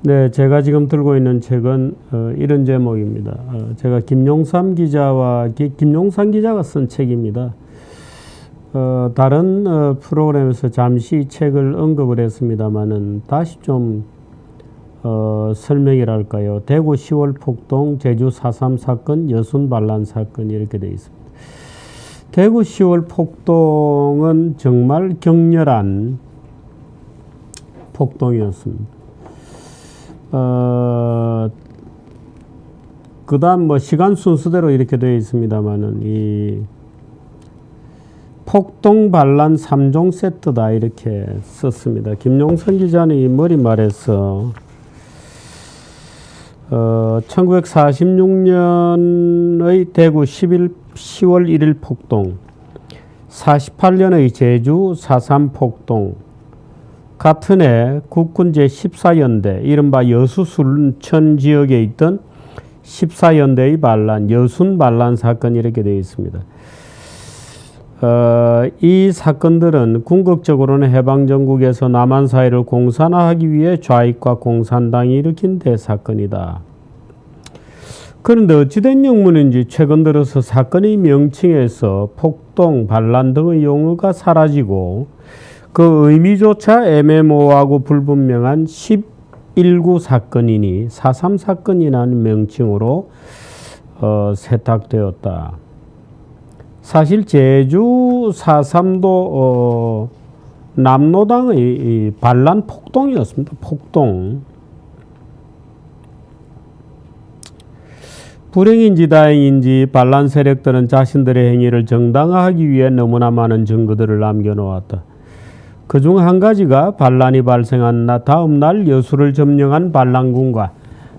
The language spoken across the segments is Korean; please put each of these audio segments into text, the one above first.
네, 제가 지금 들고 있는 책은 이런 제목입니다. 제가 김용삼 기자가 쓴 책입니다. 다른 프로그램에서 잠시 책을 언급을 했습니다만은 다시 좀 설명이랄까요. 대구 10월 폭동, 제주 4.3 사건, 여순 반란 사건 이렇게 되어 있습니다. 대구 10월 폭동은 정말 격렬한 폭동이었습니다. 그 다음 시간 순서대로 이렇게 되어 있습니다만은 이 폭동 반란 3종 세트다 이렇게 썼습니다. 김용선 기자는 이 머리말에서 1946년의 대구 10월 1일 폭동, 48년의 제주 4.3 폭동, 같은 해 국군 제14연대, 이른바 여수 순천 지역에 있던 14연대의 반란, 여순 반란 사건이 이렇게 되어 있습니다. 이 사건들은 궁극적으로는 해방정국에서 남한 사회를 공산화하기 위해 좌익과 공산당이 일으킨 대사건이다. 그런데 어찌된 영문인지 최근 들어서 사건의 명칭에서 폭동, 반란 등의 용어가 사라지고 그 의미조차 애매모호하고 불분명한 11구 사건이니 4.3 사건이라는 명칭으로 세탁되었다. 사실 제주 4.3도 남로당의 반란 폭동이었습니다. 폭동. 불행인지 다행인지 반란 세력들은 자신들의 행위를 정당화하기 위해 너무나 많은 증거들을 남겨놓았다. 그중 한 가지가 반란이 발생한 다음 날 여수를 점령한 반란군과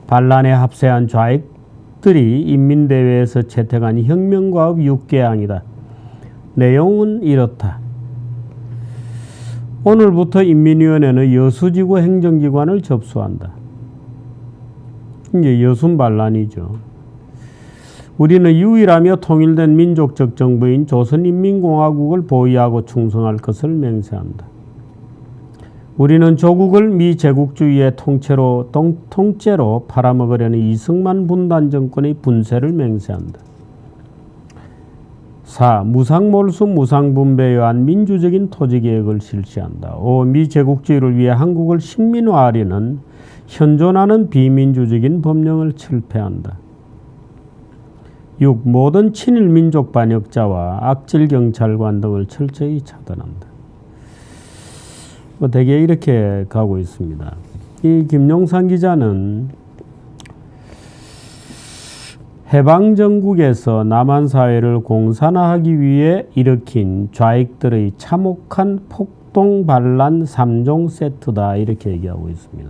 반란에 합세한 좌익들이 인민대회에서 채택한 혁명과업 6개항이다. 내용은 이렇다. 오늘부터 인민위원회는 여수지구 행정기관을 접수한다. 이게 여순 반란이죠. 우리는 유일하며 통일된 민족적 정부인 조선인민공화국을 보위하고 충성할 것을 맹세한다. 우리는 조국을 미제국주의의 통째로 팔아먹으려는 이승만 분단 정권의 분쇄를 맹세한다. 4. 무상몰수 무상분배에 의한 민주적인 토지개혁을 실시한다. 5. 미제국주의를 위해 한국을 식민화하려는 현존하는 비민주적인 법령을 철폐한다. 6. 모든 친일민족 반역자와 악질경찰관 등을 철저히 차단한다. 대개 이렇게 가고 있습니다. 이 김용삼 기자는 해방정국에서 남한 사회를 공산화하기 위해 일으킨 좌익들의 참혹한 폭동 반란 3종 세트다 이렇게 얘기하고 있습니다.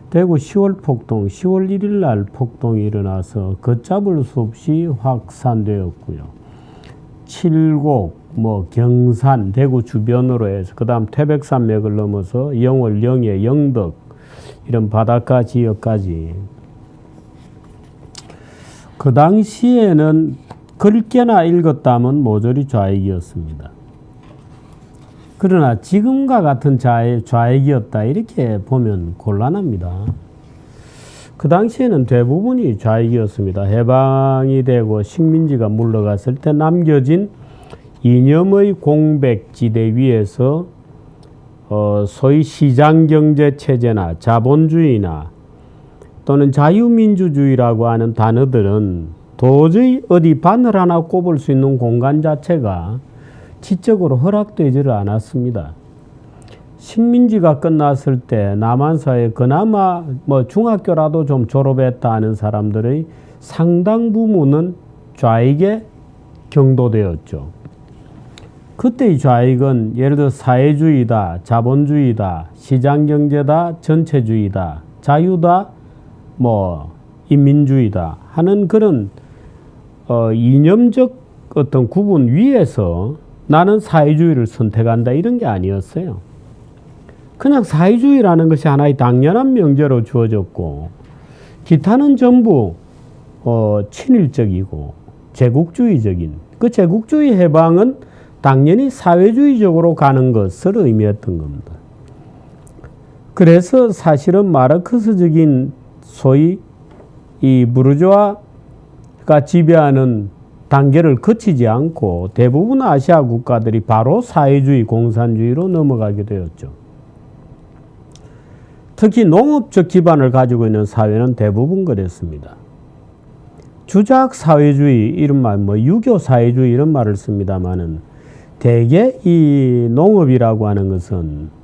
대구 10월 폭동, 10월 1일 날 폭동이 일어나서 걷잡을 수 없이 확산되었고요. 칠곡, 경산, 대구 주변으로 해서 그 다음 태백산맥을 넘어서 영월, 영해, 영덕 이런 바닷가 지역까지 그 당시에는 글게나 읽었다면 모조리 좌익이었습니다. 그러나 지금과 같은 좌익이었다 이렇게 보면 곤란합니다. 그 당시에는 대부분이 좌익이었습니다. 해방이 되고 식민지가 물러갔을 때 남겨진 이념의 공백지대 위에서 소위 시장경제체제나 자본주의나 또는 자유민주주의라고 하는 단어들은 도저히 어디 바늘 하나 꼽을 수 있는 공간 자체가 지적으로 허락되지를 않았습니다. 식민지가 끝났을 때 남한사회 그나마 중학교라도 좀 졸업했다 하는 사람들의 상당 부분은 좌익에 경도되었죠. 그때의 좌익은 예를 들어 사회주의다, 자본주의다, 시장경제다, 전체주의다, 자유다, 인민주의다 하는 그런 이념적 어떤 구분 위에서 나는 사회주의를 선택한다 이런 게 아니었어요. 그냥 사회주의라는 것이 하나의 당연한 명제로 주어졌고 기타는 전부 친일적이고 제국주의적인 그 제국주의 해방은 당연히 사회주의적으로 가는 것을 의미했던 겁니다. 그래서 사실은 마르크스적인 소위 이 부르주아가 지배하는 단계를 거치지 않고 대부분 아시아 국가들이 바로 사회주의, 공산주의로 넘어가게 되었죠. 특히 농업적 기반을 가지고 있는 사회는 대부분 그랬습니다. 주작 사회주의 이런 말, 유교 사회주의 이런 말을 씁니다만은 대개 이 농업이라고 하는 것은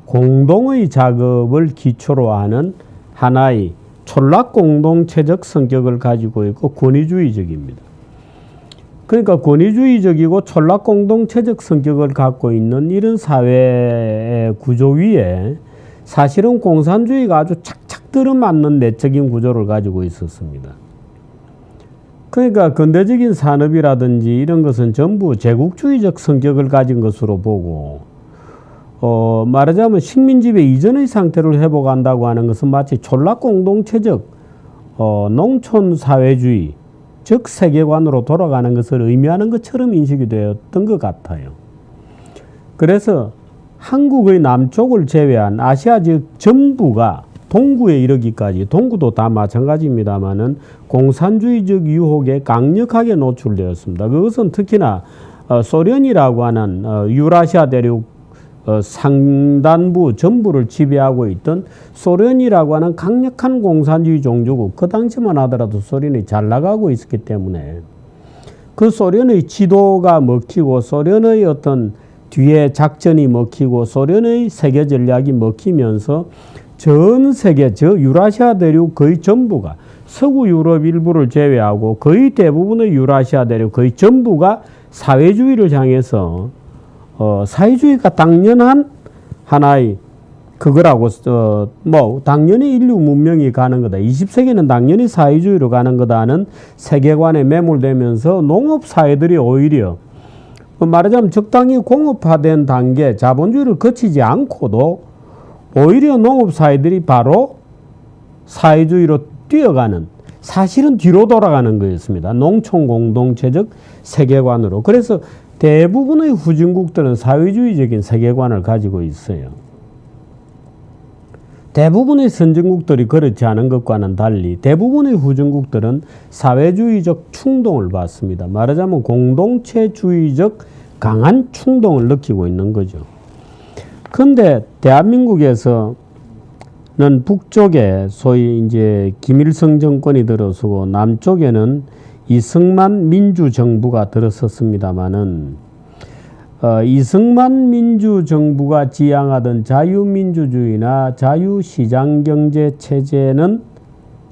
공동의 작업을 기초로 하는 하나의 촌락 공동체적 성격을 가지고 있고 권위주의적입니다. 그러니까 권위주의적이고 촌락 공동체적 성격을 갖고 있는 이런 사회의 구조 위에 사실은 공산주의가 아주 착착 들어맞는 내적인 구조를 가지고 있었습니다. 그러니까 근대적인 산업이라든지 이런 것은 전부 제국주의적 성격을 가진 것으로 보고 말하자면 식민지배 이전의 상태를 회복한다고 하는 것은 마치 촌락공동체적 농촌사회주의 즉 세계관으로 돌아가는 것을 의미하는 것처럼 인식이 되었던 것 같아요. 그래서 한국의 남쪽을 제외한 아시아 즉 전부가 동구에 이르기까지, 동구도 다 마찬가지입니다만은 공산주의적 유혹에 강력하게 노출되었습니다. 그것은 특히나 소련이라고 하는 유라시아 대륙 상단부 전부를 지배하고 있던 소련이라고 하는 강력한 공산주의 종주국, 그 당시만 하더라도 소련이 잘 나가고 있었기 때문에 그 소련의 지도가 먹히고 소련의 어떤 뒤에 작전이 먹히고 소련의 세계 전략이 먹히면서 전 세계, 저 유라시아 대륙 거의 전부가 서구 유럽 일부를 제외하고 거의 대부분의 유라시아 대륙 거의 전부가 사회주의를 향해서 사회주의가 당연한 하나의 그거라고 당연히 인류 문명이 가는 거다. 20세기는 당연히 사회주의로 가는 거다 하는 세계관에 매몰되면서 농업 사회들이 오히려 말하자면 적당히 공업화된 단계 자본주의를 거치지 않고도 오히려 농업 사회들이 바로 사회주의로 뛰어가는 사실은 뒤로 돌아가는 거였습니다. 농촌 공동체적 세계관으로. 그래서 대부분의 후진국들은 사회주의적인 세계관을 가지고 있어요. 대부분의 선진국들이 그렇지 않은 것과는 달리 대부분의 후진국들은 사회주의적 충동을 받습니다. 말하자면 공동체주의적 강한 충동을 느끼고 있는 거죠. 그런데 대한민국에서는 북쪽에 소위 이제 김일성 정권이 들어서고 남쪽에는 이승만 민주정부가 들어섰습니다마는 이승만 민주정부가 지향하던 자유민주주의나 자유시장경제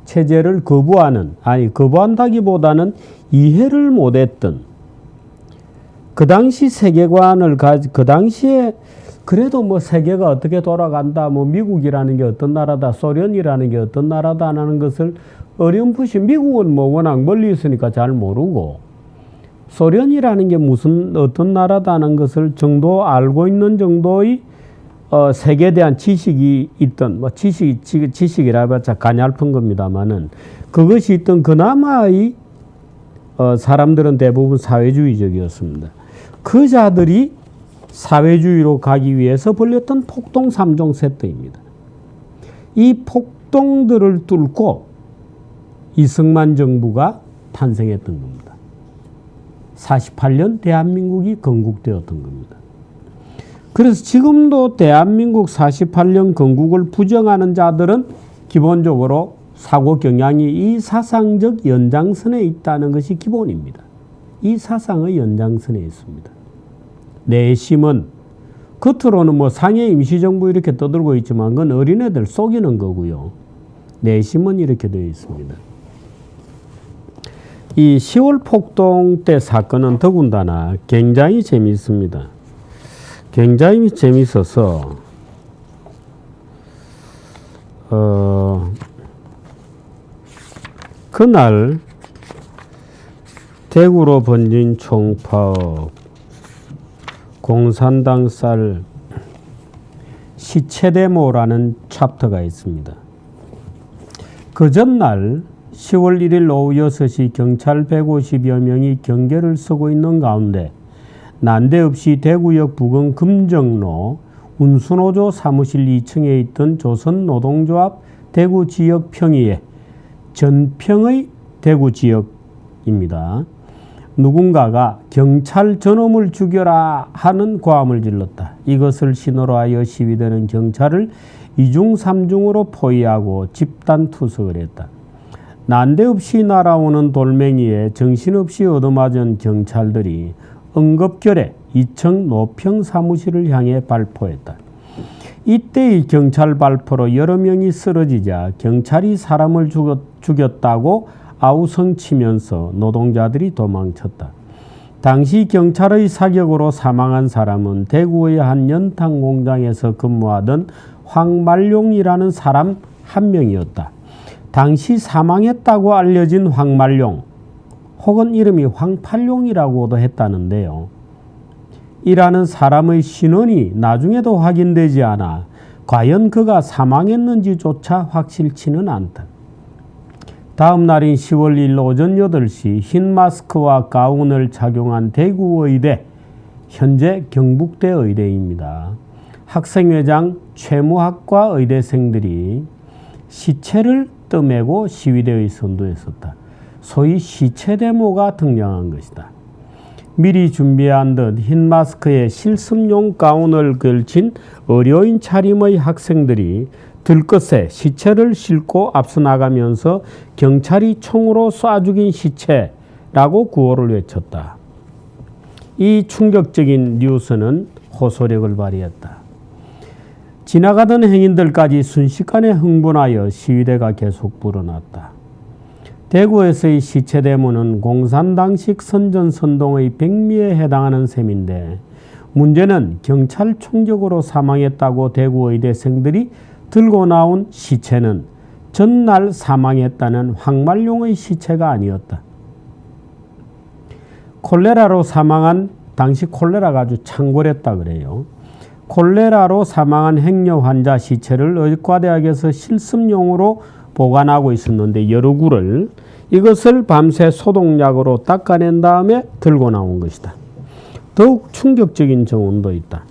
체제를 거부한다기보다는 이해를 못했던 그 당시 세계관을 그 당시에 그래도 세계가 어떻게 돌아간다, 미국이라는 게 어떤 나라다, 소련이라는 게 어떤 나라다 하는 것을 어렴풋이 미국은 워낙 멀리 있으니까 잘 모르고 소련이라는 게 무슨 어떤 나라다는 것을 정도 알고 있는 정도의 세계에 대한 지식이 있던 지식이라 해봤자 가냘픈 겁니다만은 그것이 있던 그나마의 사람들은 대부분 사회주의적이었습니다. 그 자들이 사회주의로 가기 위해서 벌였던 폭동 3종 세트입니다. 이 폭동들을 뚫고 이승만 정부가 탄생했던 겁니다. 48년 대한민국이 건국되었던 겁니다. 그래서 지금도 대한민국 48년 건국을 부정하는 자들은 기본적으로 사고 경향이 이 사상적 연장선에 있다는 것이 기본입니다. 이 사상의 연장선에 있습니다. 내심은 겉으로는 상해 임시정부 이렇게 떠들고 있지만 그건 어린애들 속이는 거고요. 내심은 이렇게 되어 있습니다. 이 10월 폭동 때 사건은 더군다나 굉장히 재미있습니다. 굉장히 재미있어서 그날 대구로 번진 총파업, 공산당 쌀 시체데모라는 챕터가 있습니다. 그 전날 10월 1일 오후 6시 경찰 150여 명이 경계를 서고 있는 가운데 난데없이 대구역 부근 금정로 운수노조 사무실 2층에 있던 조선노동조합 대구지역평의회 전평의 대구지역입니다. 누군가가 경찰 저놈을 죽여라 하는 고함을 질렀다. 이것을 신호로 하여 시위대는 경찰을 이중삼중으로 포위하고 집단 투석을 했다. 난데없이 날아오는 돌멩이에 정신없이 얻어맞은 경찰들이 응급결에 2층 노평 사무실을 향해 발포했다. 이때의 경찰 발포로 여러 명이 쓰러지자 경찰이 사람을 죽였다고 아우성치면서 노동자들이 도망쳤다. 당시 경찰의 사격으로 사망한 사람은 대구의 한 연탄 공장에서 근무하던 황말룡이라는 사람 한 명이었다. 당시 사망했다고 알려진 황말룡, 혹은 이름이 황팔룡이라고도 했다는데요. 이라는 사람의 신원이 나중에도 확인되지 않아 과연 그가 사망했는지조차 확실치는 않다. 다음 날인 10월 1일 오전 8시 흰 마스크와 가운을 착용한 대구의대, 현재 경북대 의대입니다. 학생회장 최무학과 의대생들이 시체를 떠매고 시위대의 선두에 섰다. 소위 시체 데모가 등장한 것이다. 미리 준비한 듯 흰 마스크에 실습용 가운을 걸친 의료인 차림의 학생들이 들것에 시체를 싣고 앞서 나가면서 경찰이 총으로 쏴 죽인 시체라고 구호를 외쳤다. 이 충격적인 뉴스는 호소력을 발휘했다. 지나가던 행인들까지 순식간에 흥분하여 시위대가 계속 불어났다. 대구에서의 시체 데모는 공산당식 선전선동의 백미에 해당하는 셈인데, 문제는 경찰 총격으로 사망했다고 대구 의대생들이 들고 나온 시체는 전날 사망했다는 황말룡의 시체가 아니었다. 콜레라로 사망한, 당시 콜레라가 아주 창궐했다 그래요. 콜레라로 사망한 행여 환자 시체를 의과대학에서 실습용으로 보관하고 있었는데 여러 구를, 이것을 밤새 소독약으로 닦아낸 다음에 들고 나온 것이다. 더욱 충격적인 정원도 있다.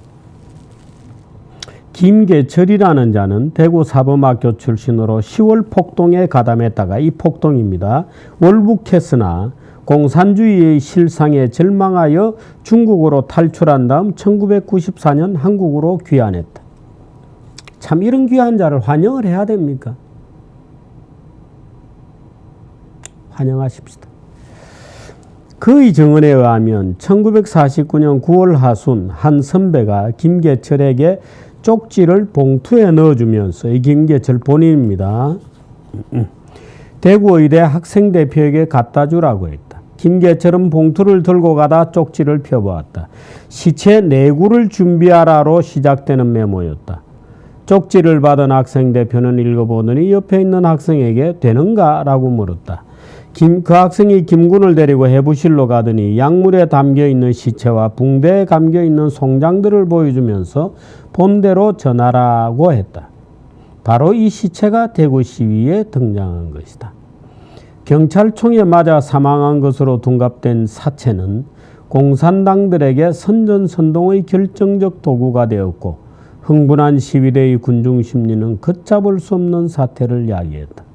김계철이라는 자는 대구 사범학교 출신으로 10월 폭동에 가담했다가, 이 폭동입니다, 월북했으나 공산주의의 실상에 절망하여 중국으로 탈출한 다음 1994년 한국으로 귀환했다. 참 이런 귀한 자를 환영을 해야 됩니까? 환영하십시다. 그의 증언에 의하면 1949년 9월 하순 한 선배가 김계철에게 쪽지를 봉투에 넣어주면서, 이 김계철 본인입니다, 대구의대 학생대표에게 갖다 주라고 했다. 김계철은 봉투를 들고 가다 쪽지를 펴보았다. 시체 내구를 준비하라로 시작되는 메모였다. 쪽지를 받은 학생대표는 읽어보더니 옆에 있는 학생에게 되는가? 라고 물었다. 그 학생이 김군을 데리고 해부실로 가더니 약물에 담겨있는 시체와 붕대에 감겨있는 송장들을 보여주면서 본대로 전하라고 했다. 바로 이 시체가 대구 시위에 등장한 것이다. 경찰총에 맞아 사망한 것으로 둔갑된 사체는 공산당들에게 선전선동의 결정적 도구가 되었고, 흥분한 시위대의 군중심리는 걷잡을 수 없는 사태를 야기했다.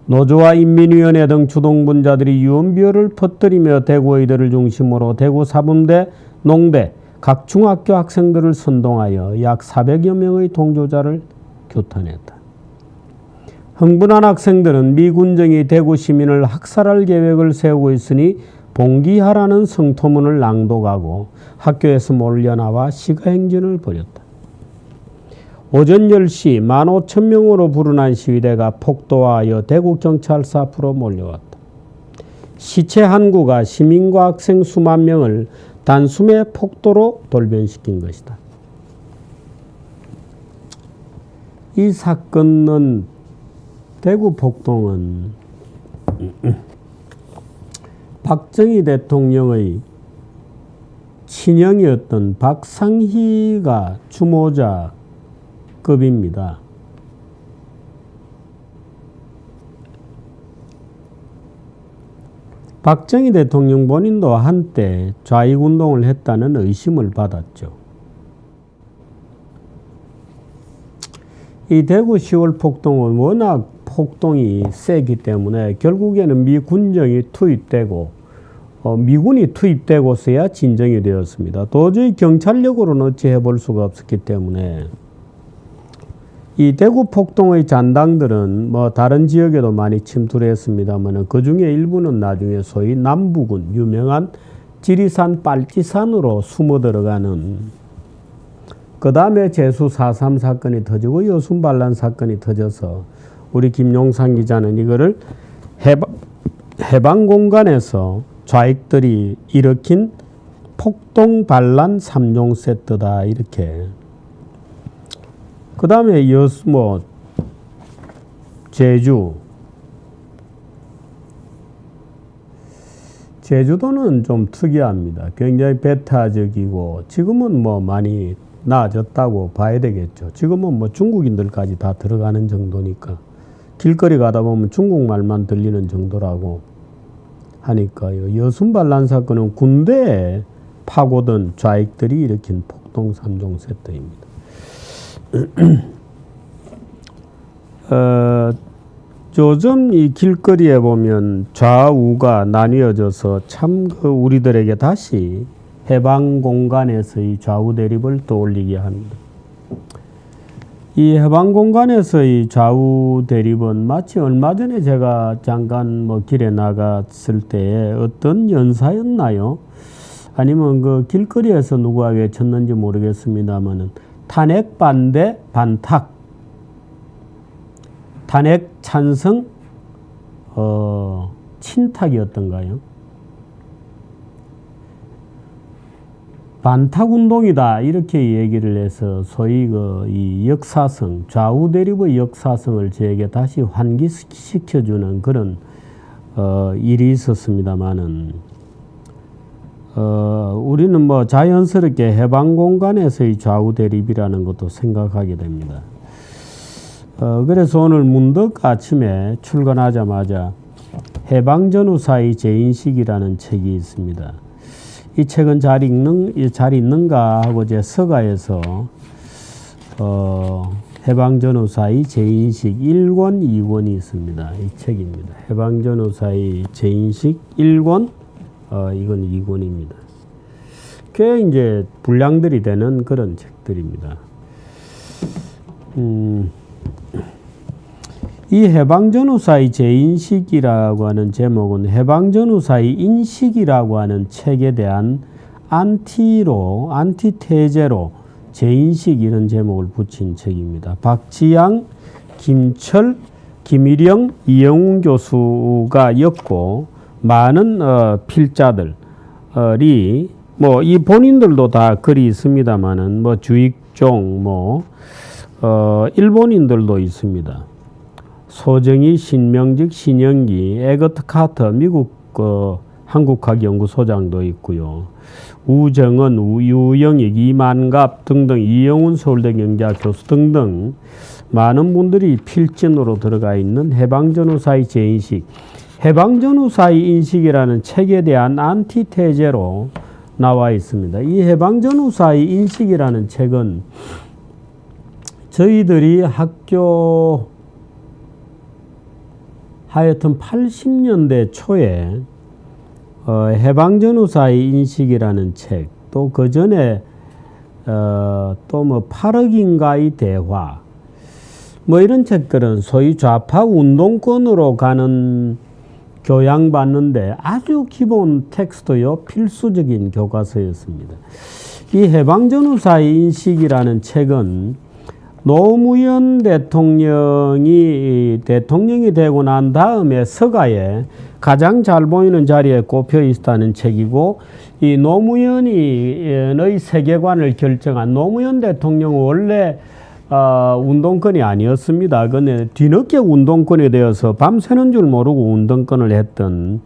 노조와 인민위원회 등 주동분자들이 유언비어를 퍼뜨리며 대구의대를 중심으로 대구 사범대, 농대, 각 중학교 학생들을 선동하여 약 400여 명의 동조자를 교탄했다. 흥분한 학생들은 미군정이 대구 시민을 학살할 계획을 세우고 있으니 봉기하라는 성토문을 낭독하고 학교에서 몰려나와 시가행진을 벌였다. 오전 10시 15,000명으로 불어난 시위대가 폭도하여 대구경찰서 앞으로 몰려왔다. 시체 한 구가 시민과 학생 수만 명을 단숨에 폭도로 돌변시킨 것이다. 이 사건은, 대구 폭동은 박정희 대통령의 친형이었던 박상희가 주모자급입니다. 박정희 대통령 본인도 한때 좌익운동을 했다는 의심을 받았죠. 이 대구 10월 폭동은 워낙 폭동이 세기 때문에 결국에는 미 군정이 투입되고 미군이 투입되고서야 진정이 되었습니다. 도저히 경찰력으로는 어찌 해볼 수가 없었기 때문에 이 대구 폭동의 잔당들은 뭐 다른 지역에도 많이 침투를 했습니다만 그 중에 일부는 나중에 소위 남부군 유명한 지리산 빨치산으로 숨어 들어가는, 그 다음에 제수 4.3 사건이 터지고 여순반란 사건이 터져서 우리 김용상 기자는 이거를 해방 공간에서 좌익들이 일으킨 폭동 반란 3종 세트다 이렇게. 그 다음에 제주도는 좀 특이합니다. 굉장히 배타적이고 지금은 뭐 많이 나아졌다고 봐야 되겠죠. 지금은 뭐 중국인들까지 다 들어가는 정도니까 길거리 가다 보면 중국말만 들리는 정도라고 하니까요. 여순반란 사건은 군대에 파고든 좌익들이 일으킨 폭동 3종 세트입니다. 요즘 이 길거리에 보면 좌우가 나뉘어져서 참 우리들에게 다시 해방 공간에서의 좌우 대립을 떠올리게 합니다. 이 해방 공간에서의 좌우 대립은 마치 얼마 전에 제가 잠깐 길에 나갔을 때에 어떤 연사였나요? 아니면 그 길거리에서 누가 외쳤는지 모르겠습니다만은 탄핵 반대 반탁, 탄핵 찬성 친탁이었던가요? 반탁운동이다 이렇게 얘기를 해서 소위 이 역사성, 좌우 대립의 역사성을 저에게 다시 환기시켜주는 그런 일이 있었습니다만은 우리는 뭐 자연스럽게 해방 공간에서의 좌우 대립이라는 것도 생각하게 됩니다. 그래서 오늘 문득 아침에 출근하자마자 해방전후사의 재인식이라는 책이 있습니다. 이 책은 잘 읽는가 하고 제 서가에서 해방전후사의 재인식 1권, 2권이 있습니다. 이 책입니다. 해방전후사의 재인식 1권, 이건 2권입니다. 꽤 이제 분량들이 되는 그런 책들입니다. 이 해방전후사의 재인식이라고 하는 제목은 해방전후사의 인식이라고 하는 책에 대한 안티테제로 재인식 이런 제목을 붙인 책입니다. 박지양, 김철, 김일영, 이영훈 교수가 엮고 많은 필자들이 이 본인들도 다 글이 있습니다만은 주익종 일본인들도 있습니다. 소정희, 신명직, 신영기, 에거트 카터 미국 한국학 연구소장도 있고요. 우정은, 유영익, 이만갑 등등, 이영훈 서울대 경제학 교수 등등 많은 분들이 필진으로 들어가 있는 해방전후사의 재인식, 해방전후사의 인식이라는 책에 대한 안티테제로 나와 있습니다. 이 해방전후사의 인식이라는 책은 저희들이 학교 하여튼 80년대 초에 해방전후사의 인식이라는 책, 또 그 전에 또 8억인가의 대화, 이런 책들은 소위 좌파 운동권으로 가는 교양받는데 아주 기본 텍스트요, 필수적인 교과서였습니다. 이 해방전후사의 인식이라는 책은 노무현 대통령이 되고 난 다음에 서가에 가장 잘 보이는 자리에 꼽혀 있다는 책이고, 이 노무현의 세계관을 결정한 노무현 대통령은 원래 운동권이 아니었습니다. 근데 뒤늦게 운동권이 되어서 밤새는 줄 모르고 운동권을 했던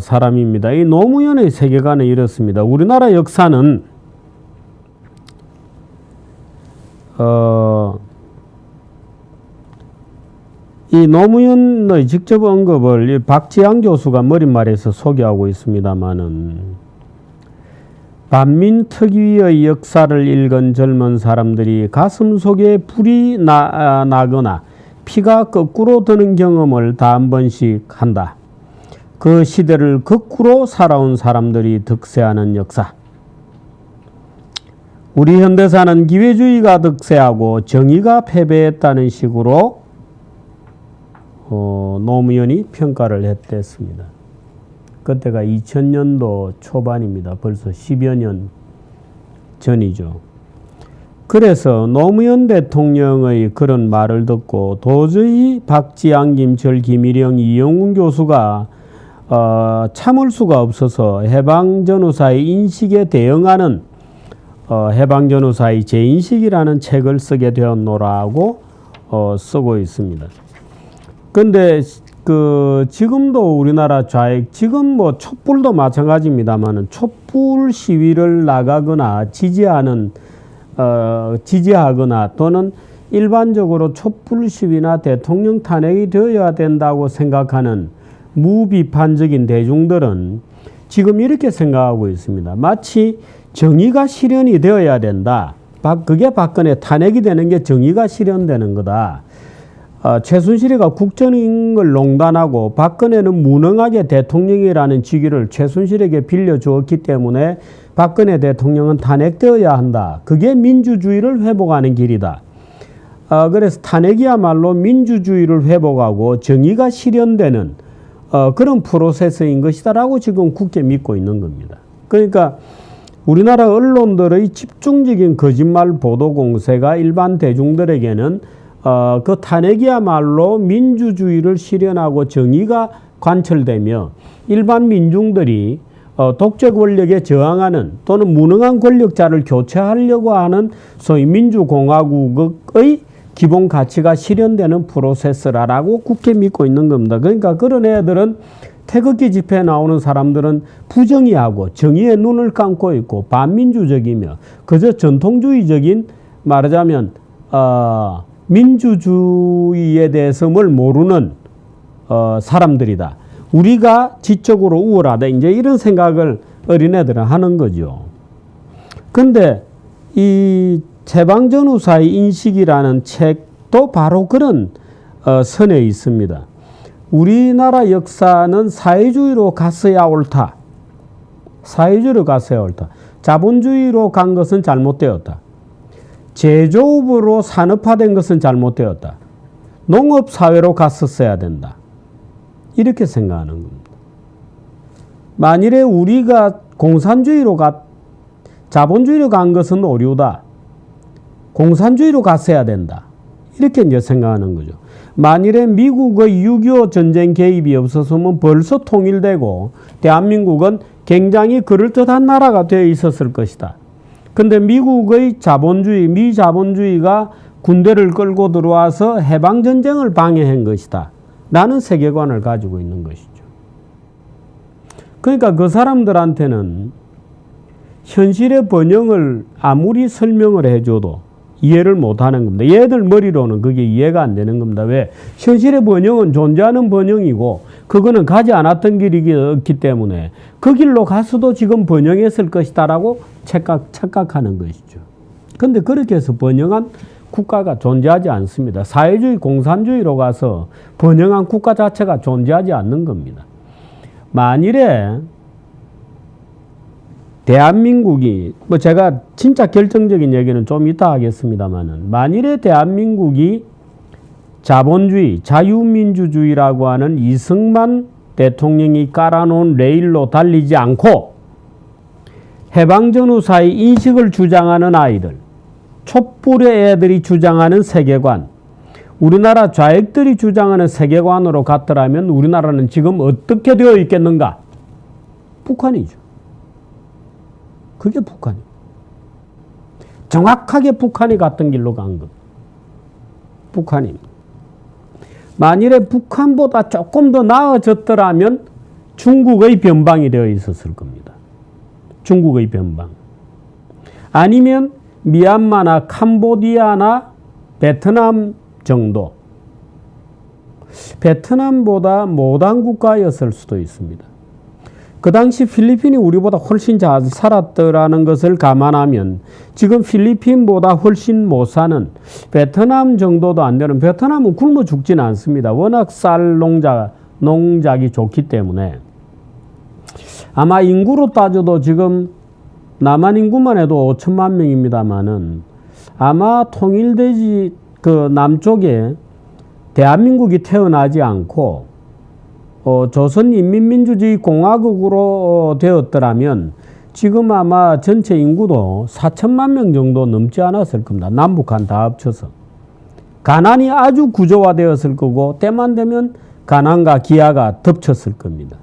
사람입니다. 이 노무현의 세계관은 이렇습니다. 우리나라 역사는 이 노무현의 직접 언급을 박지양 교수가 머릿말에서 소개하고 있습니다만은 반민특위의 역사를 읽은 젊은 사람들이 가슴 속에 불이 나거나 피가 거꾸로 드는 경험을 다 한 번씩 한다. 그 시대를 거꾸로 살아온 사람들이 득세하는 역사. 우리 현대사는 기회주의가 득세하고 정의가 패배했다는 식으로 노무현이 평가를 했댔습니다. 그때가 2000년도 초반입니다. 벌써 10여 년 전이죠. 그래서 노무현 대통령의 그런 말을 듣고 도저히 박지양, 김철, 김일영, 이영훈 교수가 참을 수가 없어서 해방전후사의 인식에 대응하는 해방전후사의 재인식이라는 책을 쓰게 되었노라고 쓰고 있습니다. 근데 지금도 우리나라 좌익, 지금 뭐 촛불도 마찬가지입니다만은 촛불 시위를 나가거나 지지하거나 또는 일반적으로 촛불 시위나 대통령 탄핵이 되어야 된다고 생각하는 무비판적인 대중들은 지금 이렇게 생각하고 있습니다. 마치 정의가 실현이 되어야 된다. 그게 박근혜 탄핵이 되는 게 정의가 실현되는 거다. 최순실이가 국정을 농단하고 박근혜는 무능하게 대통령이라는 직위를 최순실에게 빌려주었기 때문에 박근혜 대통령은 탄핵되어야 한다. 그게 민주주의를 회복하는 길이다. 그래서 탄핵이야말로 민주주의를 회복하고 정의가 실현되는 그런 프로세스인 것이다라고 지금 굳게 믿고 있는 겁니다. 그러니까 우리나라 언론들의 집중적인 거짓말 보도 공세가 일반 대중들에게는 그 탄핵이야말로 민주주의를 실현하고 정의가 관철되며 일반 민중들이 독재 권력에 저항하는 또는 무능한 권력자를 교체하려고 하는 소위 민주공화국의 기본 가치가 실현되는 프로세스라고 굳게 믿고 있는 겁니다. 그러니까 그런 애들은 태극기 집회에 나오는 사람들은 부정의하고 정의의 눈을 감고 있고 반민주적이며 그저 전통주의적인 말하자면 민주주의에 대해서 뭘 모르는 사람들이다. 우리가 지적으로 우월하다. 이제 이런 생각을 어린애들은 하는 거죠. 근데 이 해방전후사의 인식이라는 책도 바로 그런 선에 있습니다. 우리나라 역사는 사회주의로 갔어야 옳다. 사회주의로 갔어야 옳다. 자본주의로 간 것은 잘못되었다. 제조업으로 산업화된 것은 잘못되었다. 농업사회로 갔었어야 된다. 이렇게 생각하는 겁니다. 만일에 우리가 자본주의로 간 것은 오류다. 공산주의로 갔어야 된다. 이렇게 이제 생각하는 거죠. 만일에 미국의 6.25 전쟁 개입이 없었으면 벌써 통일되고 대한민국은 굉장히 그럴듯한 나라가 되어 있었을 것이다. 근데 미국의 미자본주의가 군대를 끌고 들어와서 해방전쟁을 방해한 것이다. 라는 세계관을 가지고 있는 것이죠. 그러니까 그 사람들한테는 현실의 번영을 아무리 설명을 해줘도 이해를 못하는 겁니다. 얘들 머리로는 그게 이해가 안 되는 겁니다. 왜? 현실의 번영은 존재하는 번영이고 그거는 가지 않았던 길이기 때문에 그 길로 갔어도 지금 번영했을 것이다라고 착각하는 것이죠. 그런데 그렇게 해서 번영한 국가가 존재하지 않습니다. 사회주의, 공산주의로 가서 번영한 국가 자체가 존재하지 않는 겁니다. 만일에 대한민국이 제가 진짜 결정적인 얘기는 좀 이따 하겠습니다만은 만일에 대한민국이 자본주의, 자유민주주의라고 하는 이승만 대통령이 깔아놓은 레일로 달리지 않고 해방전후사의 인식을 주장하는 아이들, 촛불의 애들이 주장하는 세계관, 우리나라 좌익들이 주장하는 세계관으로 갔더라면 우리나라는 지금 어떻게 되어 있겠는가? 북한이죠. 그게 북한이에요. 정확하게 북한이 갔던 길로 간 것. 북한입니다. 만일에 북한보다 조금 더 나아졌더라면 중국의 변방이 되어 있었을 겁니다. 중국의 변방. 아니면 미얀마나 캄보디아나 베트남 정도. 베트남보다 못한 국가였을 수도 있습니다. 그 당시 필리핀이 우리보다 훨씬 잘 살았더라는 것을 감안하면 지금 필리핀보다 훨씬 못 사는 베트남 정도도 안 되는, 베트남은 굶어 죽지는 않습니다. 워낙 쌀 농작이 좋기 때문에 아마 인구로 따져도 지금 남한 인구만 해도 5천만 명입니다만은 아마 통일되지 그 남쪽에 대한민국이 태어나지 않고 조선인민민주주의 공화국으로 되었더라면 지금 아마 전체 인구도 4천만 명 정도 넘지 않았을 겁니다. 남북한 다 합쳐서. 가난이 아주 구조화되었을 거고 때만 되면 가난과 기아가 덮쳤을 겁니다.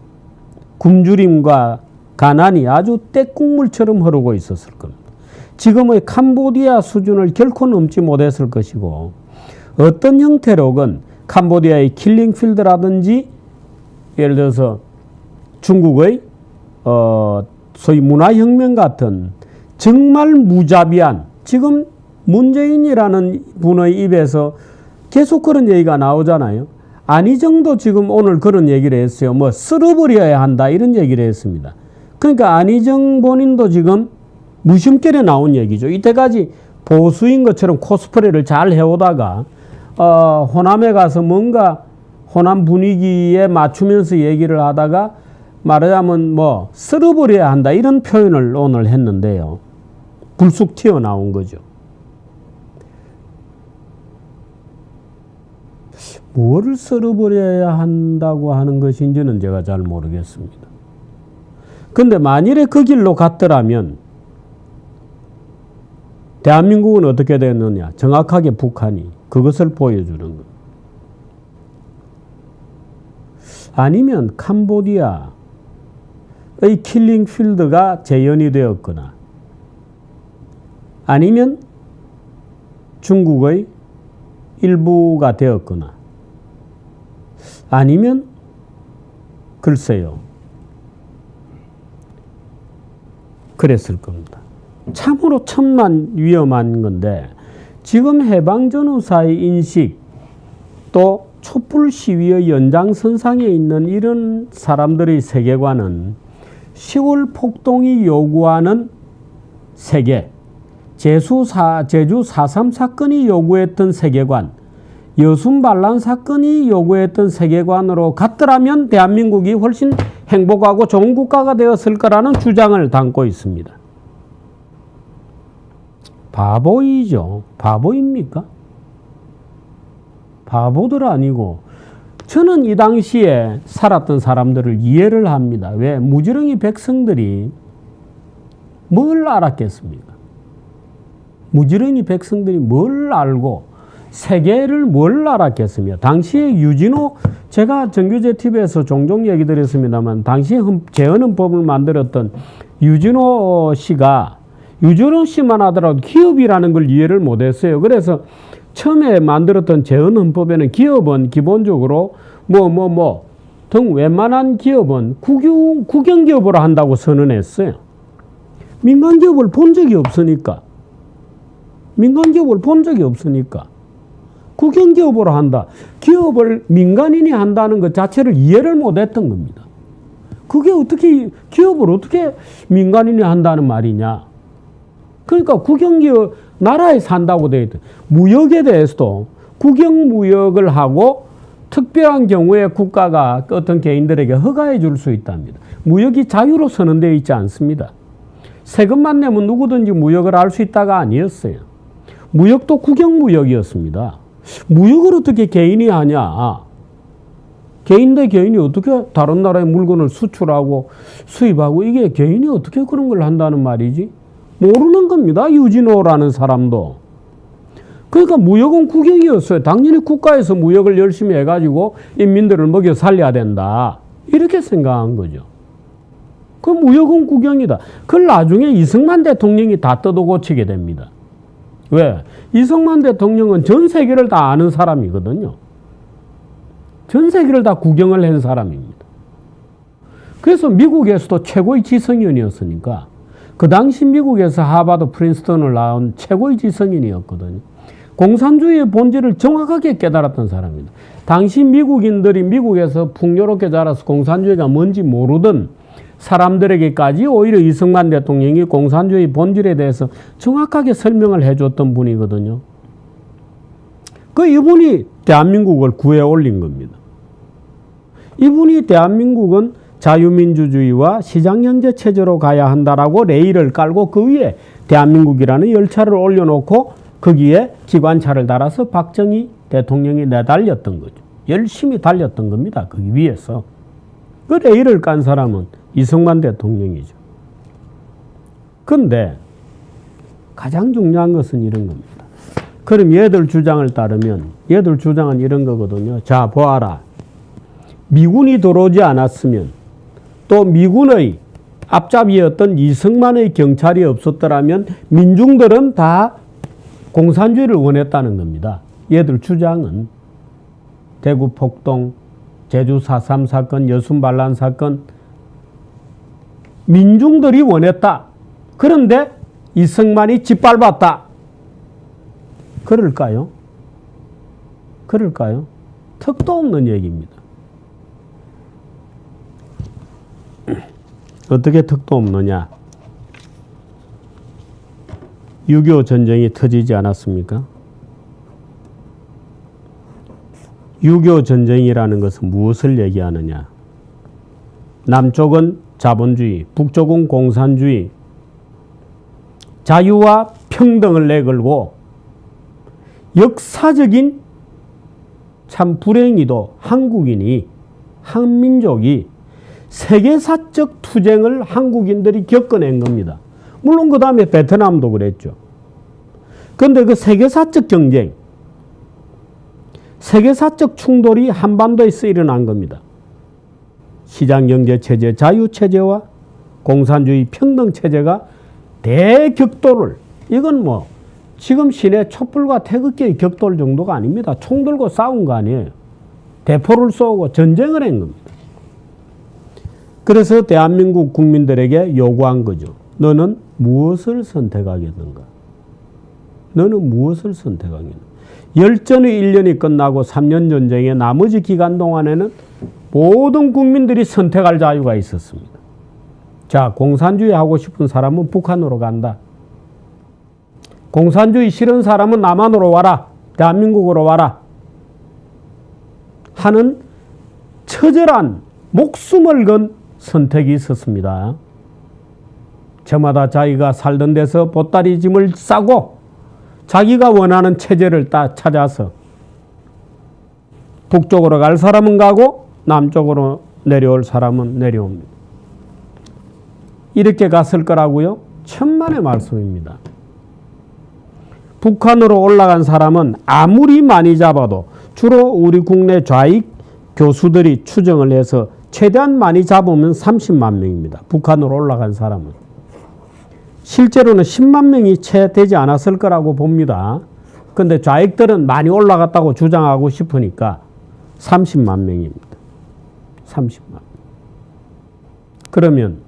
굶주림과 가난이 아주 떼국물처럼 흐르고 있었을 겁니다. 지금의 캄보디아 수준을 결코 넘지 못했을 것이고 어떤 형태로건 캄보디아의 킬링필드라든지 예를 들어서 중국의 소위 문화혁명 같은 정말 무자비한, 지금 문재인이라는 분의 입에서 계속 그런 얘기가 나오잖아요. 안희정도 지금 오늘 그런 얘기를 했어요. 뭐 쓸어버려야 한다 이런 얘기를 했습니다. 그러니까 안희정 본인도 지금 무심결에 나온 얘기죠. 이때까지 보수인 것처럼 코스프레를 잘 해오다가 호남에 가서 뭔가 호남 분위기에 맞추면서 얘기를 하다가 말하자면 뭐 쓸어버려야 한다 이런 표현을 오늘 했는데요. 불쑥 튀어나온 거죠. 무엇을 쓸어버려야 한다고 하는 것인지는 제가 잘 모르겠습니다. 근데 만일에 그 길로 갔더라면 대한민국은 어떻게 됐느냐. 정확하게 북한이 그것을 보여주는 것. 아니면 캄보디아의 킬링필드가 재현이 되었거나 아니면 중국의 일부가 되었거나 아니면 글쎄요. 그랬을 겁니다. 참으로 천만 위험한 건데 지금 해방전후사의 인식 또 촛불 시위의 연장선상에 있는 이런 사람들의 세계관은 10월 폭동이 요구하는 세계, 제주 4.3 사건이 요구했던 세계관, 여순 반란 사건이 요구했던 세계관으로 갔더라면 대한민국이 훨씬 행복하고 좋은 국가가 되었을 거라는 주장을 담고 있습니다. 바보이죠. 바보입니까? 바보들 아니고 저는 이 당시에 살았던 사람들을 이해를 합니다. 왜? 무지렁이 백성들이 뭘 알았겠습니까? 무지렁이 백성들이 뭘 알고 세계를 뭘 알았겠습니까? 당시에 유진호, 제가 정규제 TV에서 종종 얘기 드렸습니다만 당시에 재헌헌법을 만들었던 유진호 씨가 유진호 씨만 하더라도 기업이라는 걸 이해를 못했어요. 그래서 처음에 만들었던 재헌헌법에는 기업은 기본적으로 등 웬만한 기업은 국영기업으로 한다고 선언했어요. 민간기업을 본 적이 없으니까. 국영기업으로 한다. 기업을 민간인이 한다는 것 자체를 이해를 못했던 겁니다. 그게 어떻게 기업을 어떻게 민간인이 한다는 말이냐. 그러니까 국영기업 나라에 산다고 되어 있다. 무역에 대해서도 국영무역을 하고 특별한 경우에 국가가 어떤 개인들에게 허가해 줄 수 있답니다. 무역이 자유로 선언되어 있지 않습니다. 세금만 내면 누구든지 무역을 할 수 있다가 아니었어요. 무역도 국영무역이었습니다. 무역을 어떻게 개인이 하냐. 개인 대 개인이 어떻게 다른 나라의 물건을 수출하고 수입하고 이게 개인이 어떻게 그런 걸 한다는 말이지? 모르는 겁니다. 유진호라는 사람도. 그러니까 무역은 국영이었어요. 당연히 국가에서 무역을 열심히 해가지고 인민들을 먹여 살려야 된다. 이렇게 생각한 거죠. 그 무역은 국영이다. 그걸 나중에 이승만 대통령이 다 뜯어고치게 됩니다. 왜? 이승만 대통령은 전 세계를 다 아는 사람이거든요. 전 세계를 다 구경을 한 사람입니다. 그래서 미국에서도 최고의 지성인이었으니까 그 당시 미국에서 하버드 프린스턴을 나온 최고의 지성인이었거든요. 공산주의의 본질을 정확하게 깨달았던 사람입니다. 당시 미국인들이 미국에서 풍요롭게 자라서 공산주의가 뭔지 모르던 사람들에게까지 오히려 이승만 대통령이 공산주의 본질에 대해서 정확하게 설명을 해줬던 분이거든요. 이분이 대한민국을 구해 올린 겁니다. 이분이 대한민국은 자유민주주의와 시장경제 체제로 가야 한다라고 레일을 깔고 그 위에 대한민국이라는 열차를 올려놓고 거기에 기관차를 달아서 박정희 대통령이 내달렸던 거죠. 열심히 달렸던 겁니다. 거기 위에서. 그 레일을 깐 사람은 이승만 대통령이죠. 그런데 가장 중요한 것은 이런 겁니다. 그럼 얘들 주장을 따르면 얘들 주장은 이런 거거든요. 자, 보아라. 미군이 들어오지 않았으면 또 미군의 앞잡이였던 이승만의 경찰이 없었더라면 민중들은 다 공산주의를 원했다는 겁니다. 얘들 주장은 대구 폭동, 제주 4.3 사건, 여순 반란 사건 민중들이 원했다. 그런데 이승만이 짓밟았다. 그럴까요? 그럴까요? 턱도 없는 얘기입니다. 어떻게 턱도 없느냐? 6.25 전쟁이 터지지 않았습니까? 6.25 전쟁이라는 것은 무엇을 얘기하느냐? 남쪽은 자본주의, 북쪽은 공산주의, 자유와 평등을 내걸고 역사적인 참 불행히도 한국인이, 한민족이 세계사적 투쟁을 한국인들이 겪어낸 겁니다. 물론 그 다음에 베트남도 그랬죠. 그런데 그 세계사적 경쟁, 세계사적 충돌이 한반도에서 일어난 겁니다. 시장경제체제, 자유체제와 공산주의 평등체제가 대격돌을, 이건 뭐 지금 시내 촛불과 태극기의 격돌 정도가 아닙니다. 총 들고 싸운 거 아니에요. 대포를 쏘고 전쟁을 한 겁니다. 그래서 대한민국 국민들에게 요구한 거죠. 너는 무엇을 선택하겠는가? 너는 무엇을 선택하겠는가? 열전의 1년이 끝나고 3년 전쟁의 나머지 기간 동안에는 모든 국민들이 선택할 자유가 있었습니다. 자, 공산주의 하고 싶은 사람은 북한으로 간다. 공산주의 싫은 사람은 남한으로 와라. 대한민국으로 와라. 하는 처절한 목숨을 건 선택이 있었습니다. 저마다 자기가 살던 데서 보따리 짐을 싸고 자기가 원하는 체제를 찾아서 북쪽으로 갈 사람은 가고 남쪽으로 내려올 사람은 내려옵니다. 이렇게 갔을 거라고요? 천만의 말씀입니다. 북한으로 올라간 사람은 아무리 많이 잡아도 주로 우리 국내 좌익 교수들이 추정을 해서 최대한 많이 잡으면 30만 명입니다. 북한으로 올라간 사람은. 실제로는 10만 명이 채 되지 않았을 거라고 봅니다. 그런데 좌익들은 많이 올라갔다고 주장하고 싶으니까 30만 명입니다. 30만. 그러면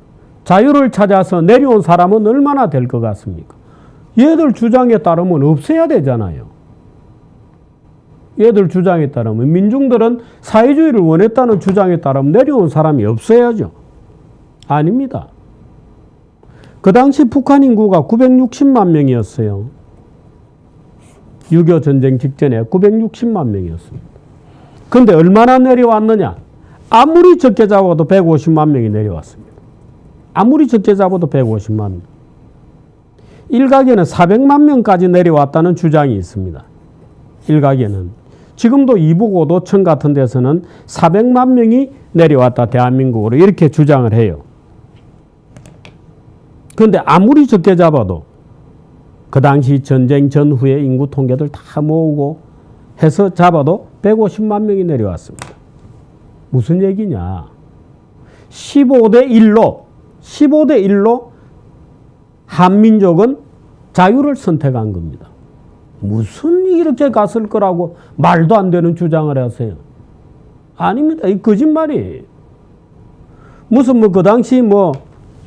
자유를 찾아서 내려온 사람은 얼마나 될 것 같습니까? 얘들 주장에 따르면 없애야 되잖아요. 얘들 주장에 따르면 민중들은 사회주의를 원했다는 주장에 따르면 내려온 사람이 없어야죠. 아닙니다. 그 당시 북한 인구가 960만 명이었어요. 6.25 전쟁 직전에 960만 명이었습니다. 그런데 얼마나 내려왔느냐? 아무리 적게 잡아도 150만 명이 내려왔습니다. 아무리 적게 잡아도 150만 명. 일각에는 400만 명까지 내려왔다는 주장이 있습니다. 일각에는. 지금도 이북오도청 같은 데서는 400만 명이 내려왔다, 대한민국으로. 이렇게 주장을 해요. 그런데 아무리 적게 잡아도 그 당시 전쟁 전후의 인구 통계들 다 모으고 해서 잡아도 150만 명이 내려왔습니다. 무슨 얘기냐? 15대 1로 한민족은 자유를 선택한 겁니다. 무슨 이렇게 갔을 거라고 말도 안 되는 주장을 하세요? 아닙니다. 이 거짓말이에요. 무슨 그 당시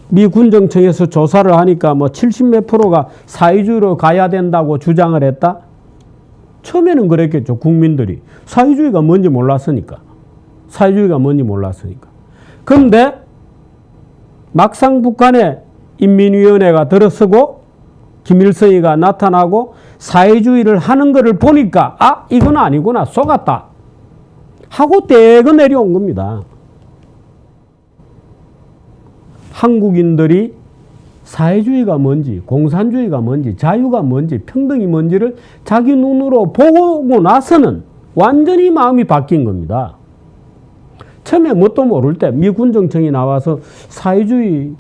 미 군정청에서 조사를 하니까 70몇 프로가 사회주의로 가야 된다고 주장을 했다? 처음에는 그랬겠죠. 국민들이. 사회주의가 뭔지 몰랐으니까. 그런데 막상 북한에 인민위원회가 들어서고 김일성이가 나타나고 사회주의를 하는 것을 보니까 아 이건 아니구나 속았다 하고 떼거 내려온 겁니다. 한국인들이 사회주의가 뭔지 공산주의가 뭔지 자유가 뭔지 평등이 뭔지를 자기 눈으로 보고 나서는 완전히 마음이 바뀐 겁니다. 처음에 뭣도 모를 때 미군 정청이 나와서 사회주의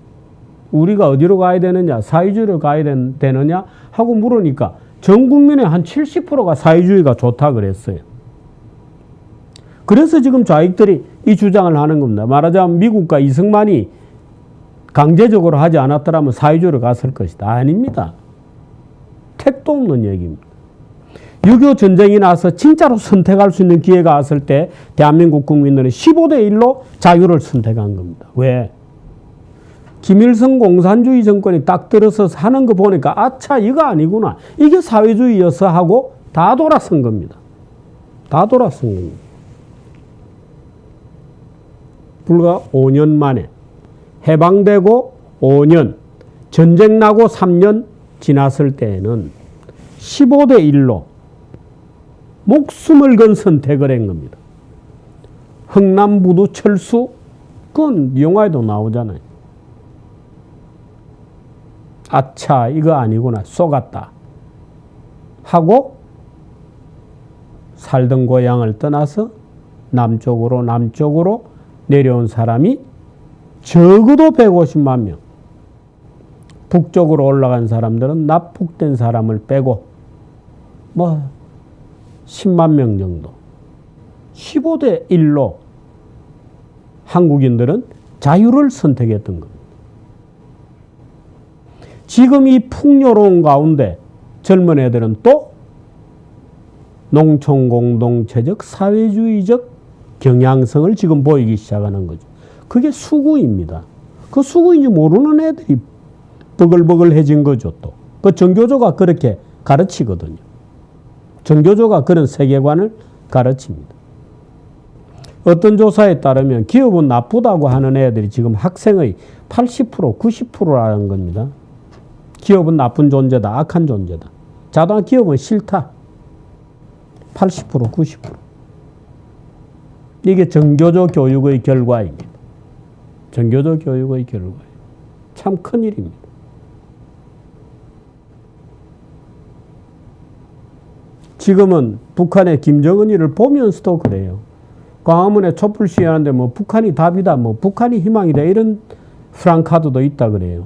우리가 어디로 가야 되느냐 사회주의로 가야 되느냐 하고 물으니까 전 국민의 한 70%가 사회주의가 좋다 그랬어요. 그래서 지금 좌익들이 이 주장을 하는 겁니다. 말하자면 미국과 이승만이 강제적으로 하지 않았더라면 사회주의로 갔을 것이다. 아닙니다. 택도 없는 얘기입니다. 6.25 전쟁이 나서 진짜로 선택할 수 있는 기회가 왔을 때 대한민국 국민들은 15대 1로 자유를 선택한 겁니다. 왜? 김일성 공산주의 정권이 딱 들어서 하는 거 보니까 아차 이거 아니구나. 이게 사회주의여서 하고 다 돌아선 겁니다. 다 돌아선 겁니다. 불과 5년 만에 해방되고 5년, 전쟁 나고 3년 지났을 때에는 15대 1로 목숨을 건 선택을 한 겁니다. 흥남부두 철수, 그건 영화에도 나오잖아요. 아차, 이거 아니구나, 속았다. 하고 살던 고향을 떠나서 남쪽으로 내려온 사람이 적어도 150만 명. 북쪽으로 올라간 사람들은 납북된 사람을 빼고 뭐 10만 명 정도. 15대 1로 한국인들은 자유를 선택했던 겁니다. 지금 이 풍요로운 가운데 젊은 애들은 또 농촌공동체적 사회주의적 경향성을 지금 보이기 시작하는 거죠. 그게 수구입니다. 그 수구인지 모르는 애들이 버글버글해진 거죠. 또 그 정교조가 그렇게 가르치거든요. 정교조가 그런 세계관을 가르칩니다. 어떤 조사에 따르면 기업은 나쁘다고 하는 애들이 지금 학생의 80%, 90%라는 겁니다. 기업은 나쁜 존재다, 악한 존재다. 자동화 기업은 싫다. 80%, 90%. 이게 정교조 교육의 결과입니다. 정교조 교육의 결과예요. 참 큰일입니다. 지금은 북한의 김정은이를 보면서도 그래요. 광화문에 촛불 시위하는데 뭐 북한이 답이다, 뭐 북한이 희망이다 이런 프랑카드도 있다 그래요.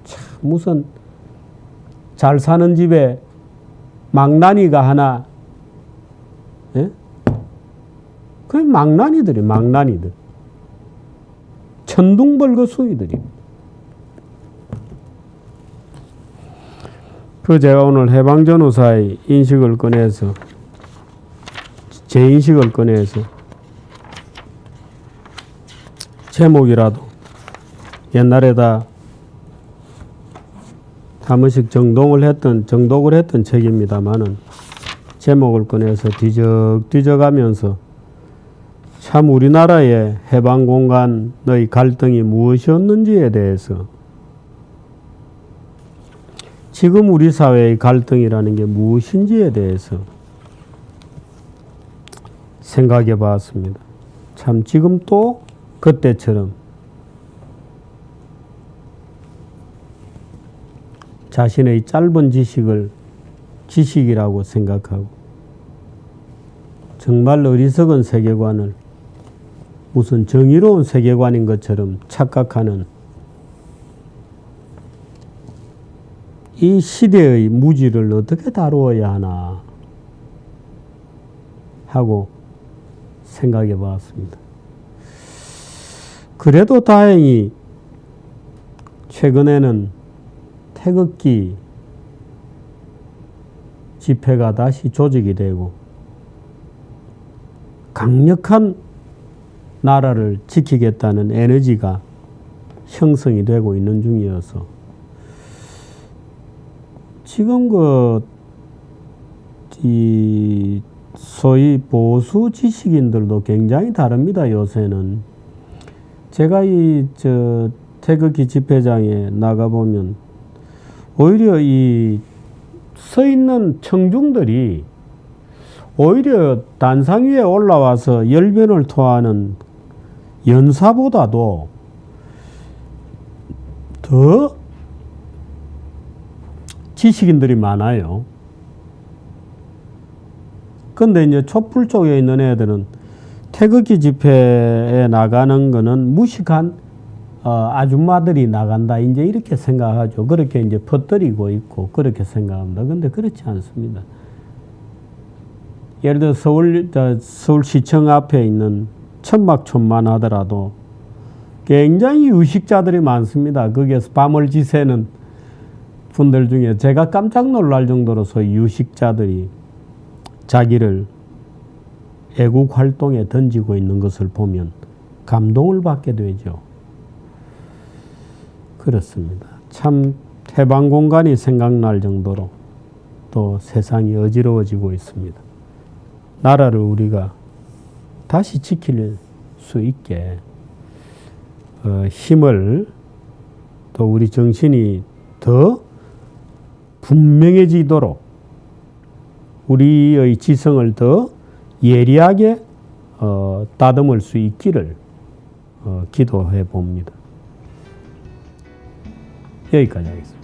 참 무슨 잘 사는 집에 망나니가 하나, 예? 그 망나니들이 망나니들. 천둥벌거수이들입니다. 그 제가 오늘 해방전후사의 인식을 꺼내서 제 인식을 꺼내서 제목이라도 옛날에다 한 번씩 정독을 했던 책입니다만은 제목을 꺼내서 뒤적뒤적하면서 참 우리나라의 해방 공간의 갈등이 무엇이었는지에 대해서 지금 우리 사회의 갈등이라는 게 무엇인지에 대해서 생각해 봤습니다. 참 지금 또 그때처럼 자신의 짧은 지식이라고 생각하고 정말 어리석은 세계관을 무슨 정의로운 세계관인 것처럼 착각하는 이 시대의 무지를 어떻게 다루어야 하나 하고 생각해 봤습니다. 그래도 다행히 최근에는 태극기 집회가 다시 조직이 되고 강력한 나라를 지키겠다는 에너지가 형성이 되고 있는 중이어서 지금 이 소위 보수 지식인들도 굉장히 다릅니다. 요새는 제가 태극기 집회장에 나가보면 오히려 이 서 있는 청중들이 오히려 단상 위에 올라와서 열변을 토하는 연사보다도 더 지식인들이 많아요. 근데 이제 촛불 쪽에 있는 애들은 태극기 집회에 나가는 거는 무식한 아줌마들이 나간다. 이제 이렇게 생각하죠. 그렇게 이제 퍼뜨리고 있고 그렇게 생각합니다. 근데 그렇지 않습니다. 예를 들어 서울시청 앞에 있는 천막촌만 하더라도 굉장히 유식자들이 많습니다. 거기에서 밤을 지새는 분들 중에 제가 깜짝 놀랄 정도로 소위 유식자들이 자기를 애국 활동에 던지고 있는 것을 보면 감동을 받게 되죠. 그렇습니다. 참 해방 공간이 생각날 정도로 또 세상이 어지러워지고 있습니다. 나라를 우리가 다시 지킬 수 있게 힘을 또 우리 정신이 더 분명해지도록 우리의 지성을 더 예리하게 다듬을 수 있기를 기도해 봅니다. 여기까지 하겠습니다.